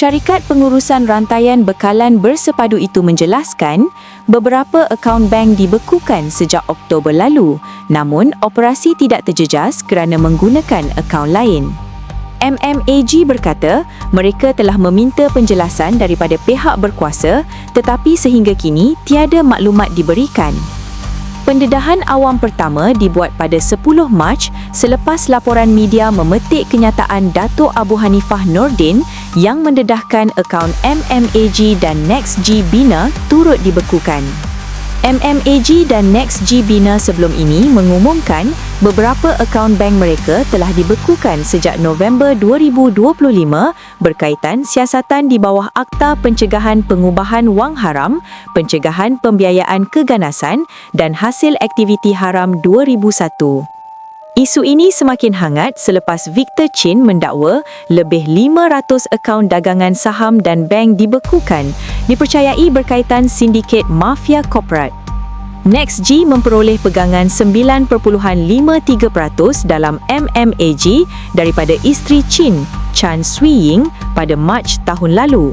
Syarikat Pengurusan Rantaian Bekalan Bersepadu itu menjelaskan, beberapa akaun bank dibekukan sejak Oktober lalu, namun operasi tidak terjejas kerana menggunakan akaun lain. MMAG berkata, mereka telah meminta penjelasan daripada pihak berkuasa, tetapi sehingga kini tiada maklumat diberikan. Pendedahan awam pertama dibuat pada 10 Mac selepas laporan media memetik kenyataan Datuk Abu Hanifah Nordin yang mendedahkan akaun MMAG dan NextG Bina turut dibekukan. MMAG dan NextG Bina sebelum ini mengumumkan beberapa akaun bank mereka telah dibekukan sejak November 2025 berkaitan siasatan di bawah Akta Pencegahan Pengubahan Wang Haram, Pencegahan Pembiayaan Keganasan dan Hasil Aktiviti Haram 2001. Isu ini semakin hangat selepas Victor Chin mendakwa lebih 500 akaun dagangan saham dan bank dibekukan, dipercayai berkaitan sindiket mafia korporat. NextG memperoleh pegangan 9.53% dalam MMAG daripada isteri Chin, Chan Swee Ying, pada Mac tahun lalu.